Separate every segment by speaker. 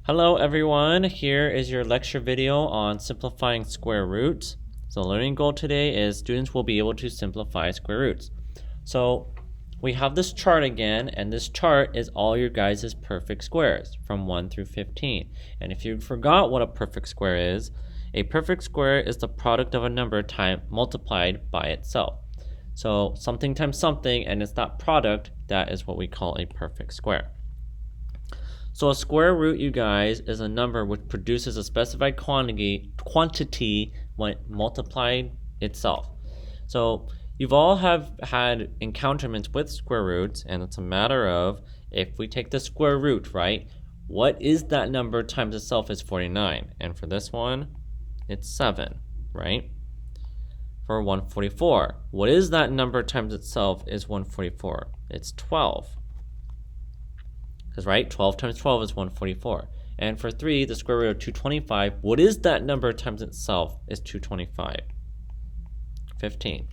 Speaker 1: Hello everyone, here is your lecture video on simplifying square roots. So the learning goal today is students will be able to simplify square roots. So we have this chart again, and this chart is all your guys' perfect squares from 1 through 15. And if you forgot what a perfect square is, a perfect square is the product of a number multiplied by itself. So something times something, and it's that product that is what we call a perfect square. So a square root, you guys, is a number which produces a specified quantity when multiplied itself. So you've all have had encounterments with square roots, and it's a matter of, if we take the square root, right, what is that number times itself is 49. And for this one, it's 7, right? For 144, what is that number times itself is 144? It's 12. Because, right, 12 times 12 is 144. And for 3, the square root of 225, what is that number times itself is 225? 15.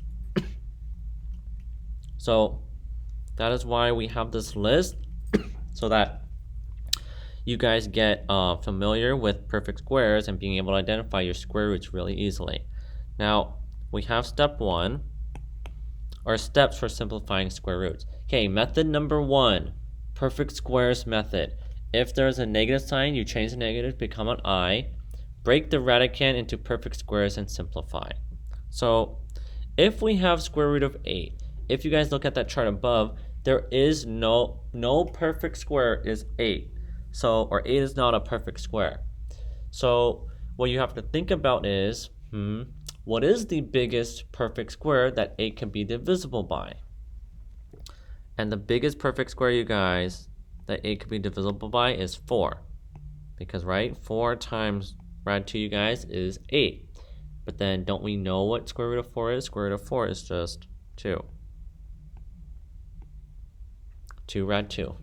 Speaker 1: So that is why we have this list, so that you guys get familiar with perfect squares and being able to identify your square roots really easily. Now, we have step 1, or steps for simplifying square roots. Okay, method number 1. Perfect squares method. If there's a negative sign, you change the negative to become an I. Break the radicand into perfect squares and simplify. So if we have square root of 8, if you guys look at that chart above, there is no perfect square is 8. So, or 8 is not a perfect square. So what you have to think about is, what is the biggest perfect square that 8 can be divisible by? And the biggest perfect square, you guys, that 8 could be divisible by is 4. Because, right, 4 times rad 2, you guys, is 8. But then don't we know what square root of 4 is? Square root of 4 is just 2. 2 rad 2.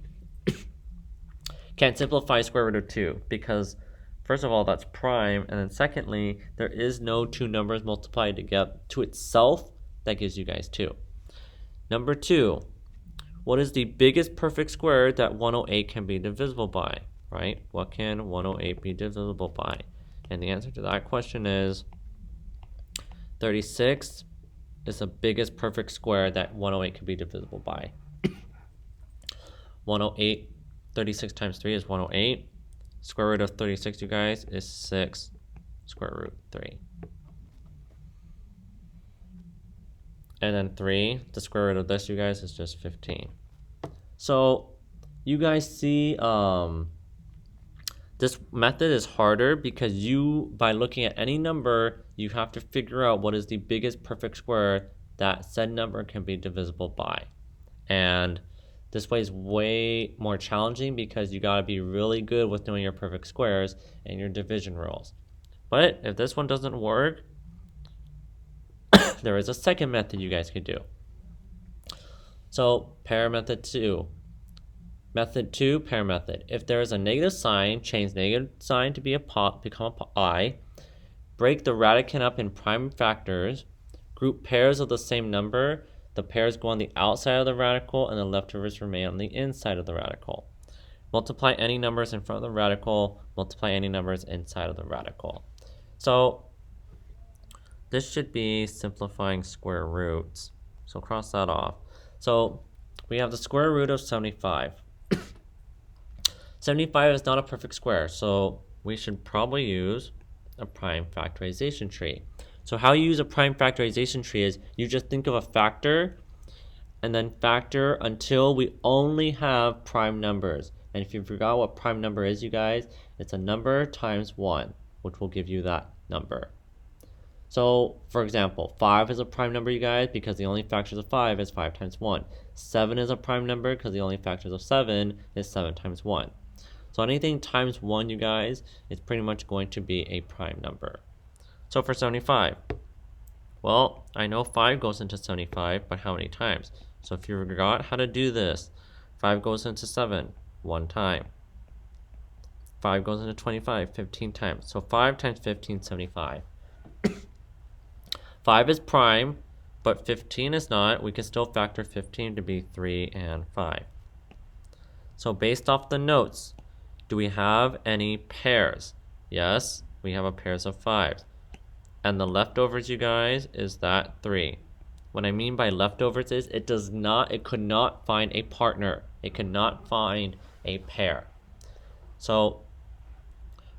Speaker 1: Can't simplify square root of 2 because, first of all, that's prime. And then secondly, there is no two numbers multiplied together to itself that gives you guys 2. Number 2. What is the biggest perfect square that 108 can be divisible by, right? What can 108 be divisible by? And the answer to that question is 36 is the biggest perfect square that 108 can be divisible by. 108, 36 times 3 is 108. Square root of 36, you guys, is 6 square root 3. And then 3, the square root of this, you guys, is just 15. So you guys see this method is harder because by looking at any number, you have to figure out what is the biggest perfect square that said number can be divisible by. And this way is way more challenging because you got to be really good with knowing your perfect squares and your division rules. But if this one doesn't work, there is a second method you guys could do. So pair method 2. Method 2, pair method. If there is a negative sign, change negative sign to become a I. Break the radicand up in prime factors. Group pairs of the same number. The pairs go on the outside of the radical and the leftovers remain on the inside of the radical. Multiply any numbers in front of the radical. Multiply any numbers inside of the radical. So this should be simplifying square roots. So cross that off. So we have the square root of 75. 75 is not a perfect square, so we should probably use a prime factorization tree. So how you use a prime factorization tree is you just think of a factor and then factor until we only have prime numbers. And if you forgot what prime number is, you guys, it's a number times 1, which will give you that number. So, for example, 5 is a prime number, you guys, because the only factors of 5 is 5 times 1. 7 is a prime number because the only factors of 7 is 7 times 1. So anything times 1, you guys, is pretty much going to be a prime number. So for 75, well, I know 5 goes into 75, but how many times? So if you forgot how to do this, 5 goes into 7, 1 time. 5 goes into 25, 15 times. So 5 times 15, 75. 5 is prime, but 15 is not. We can still factor 15 to be 3 and 5. So based off the notes, Do we have any pairs? Yes, we have a pairs of 5s. And the leftovers, you guys, is that 3. What I mean by leftovers is it could not find a partner. It could not find a pair. So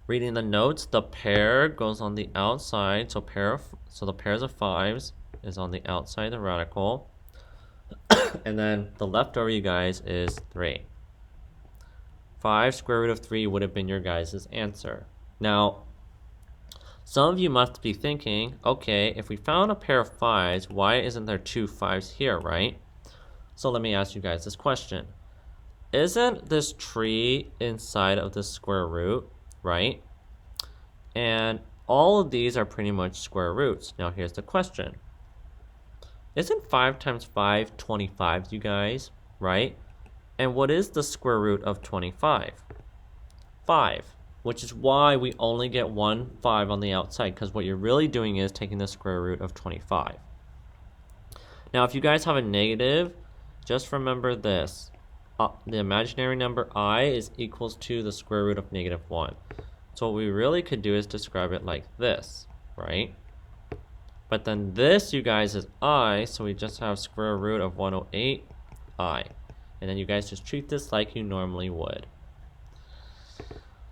Speaker 1: reading the notes, the pair goes on the outside. So the pairs of 5s is on the outside of the radical. And then the leftover, you guys, is 3. 5 square root of 3 would have been your guys' answer. Now, some of you must be thinking, okay, if we found a pair of 5s, why isn't there 2 5s here, right? So let me ask you guys this question. Isn't this tree inside of the square root, right? And all of these are pretty much square roots. Now here's the question. Isn't 5 times 5 25, you guys, right? And what is the square root of 25? 5, which is why we only get 1 5 on the outside, because what you're really doing is taking the square root of 25. Now, if you guys have a negative, just remember this. The imaginary number I is equals to the square root of -1. So what we really could do is describe it like this, right? But then this, you guys, is I, so we just have square root of 108 I. And then you guys just treat this like you normally would.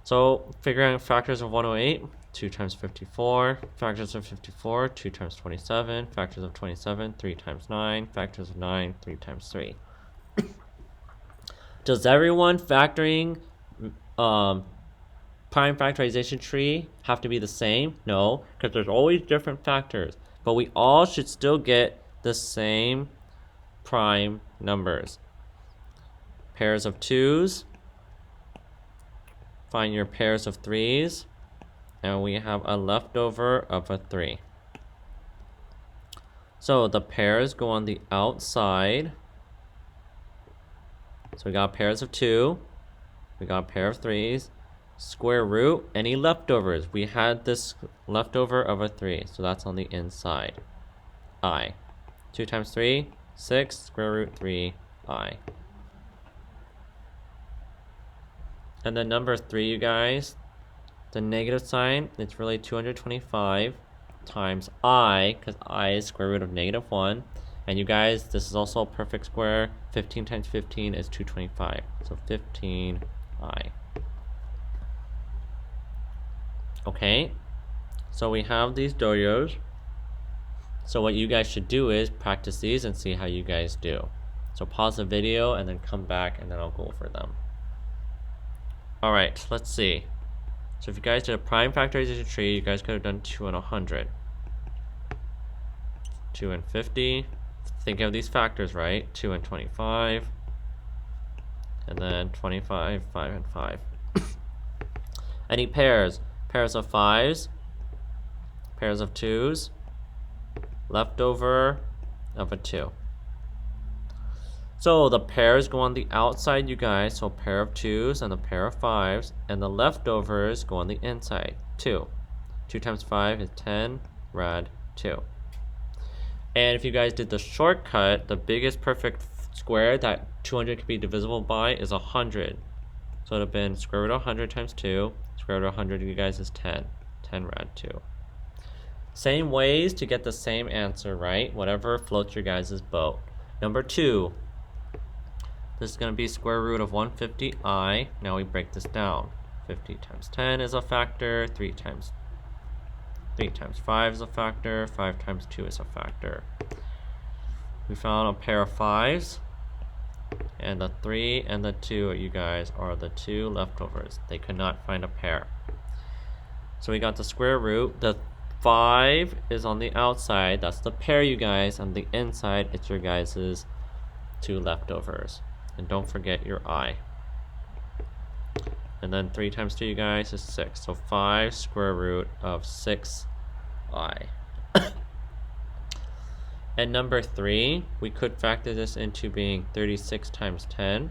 Speaker 1: So figuring out factors of 108, 2 times 54, factors of 54, 2 times 27, factors of 27, 3 times 9, factors of 9, 3 times 3. Does everyone factoring prime factorization tree have to be the same? No, because there's always different factors. But we all should still get the same prime numbers. Pairs of 2s. Find your pairs of 3s. And we have a leftover of a 3. So the pairs go on the outside. So we got pairs of 2. We got a pair of 3s. Square root, any leftovers? We had this leftover of a 3. So that's on the inside. I. 2 times 3, 6. Square root 3, I. And then number 3, you guys, the negative sign, it's really 225 times I, because I is square root of -1. And you guys, this is also a perfect square. 15 times 15 is 225. So 15I. Okay, so we have these dojos. So what you guys should do is practice these and see how you guys do. So pause the video and then come back and then I'll go over them. Alright, let's see. So if you guys did a prime factorization tree, you guys could have done 2 and 100. 2 and 50. Think of these factors, right? 2 and 25. And then 25, 5 and 5. Any pairs? Pairs of 5s. Pairs of 2s. Leftover of a 2. So the pairs go on the outside, you guys. So a pair of 2s and a pair of 5s. And the leftovers go on the inside. 2. 2 times 5 is 10. Rad 2. And if you guys did the shortcut, the biggest perfect square that 200 can be divisible by is 100. So it would have been square root of 100 times 2. Square root of 100, you guys, is 10. 10 rad 2. Same ways to get the same answer, right? Whatever floats your guys' boat. Number 2. This is going to be square root of 150i. Now we break this down. 50 times 10 is a factor. 3 times 5 is a factor. 5 times 2 is a factor. We found a pair of 5s. And the 3 and the 2, you guys, are the 2 leftovers. They could not find a pair. So we got the square root. The 5 is on the outside. That's the pair, you guys. On the inside, it's your guys' 2 leftovers. And don't forget your I. And then 3 times 2, you guys, is 6. So 5 square root of 6i. And number 3, we could factor this into being 36 times 10.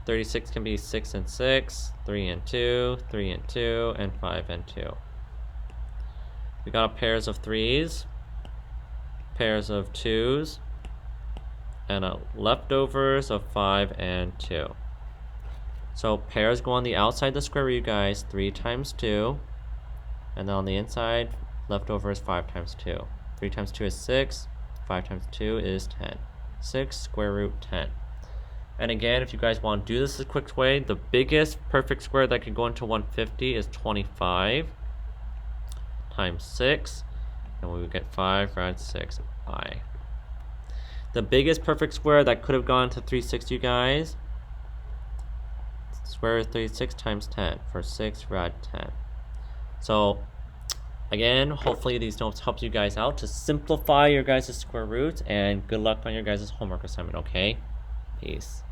Speaker 1: 36 can be 6 and 6, 3 and 2, 3 and 2, and 5 and 2. We got pairs of 3s, pairs of 2s, and leftovers of 5 and 2. So pairs go on the outside of the square root, you guys. 3 times 2. And then on the inside, leftover is 5 times 2. 3 times 2 is 6. 5 times 2 is 10. 6 square root 10. And again, if you guys want to do this a quick way, the biggest perfect square that can go into 150 is 25 times 6. And we would get 5 rounded 6 I. The biggest perfect square that could have gone to 360, you guys, square root of 36 times 10 for 6 rad 10. So again, hopefully these notes help you guys out to simplify your guys' square roots, and good luck on your guys' homework assignment, okay? Peace.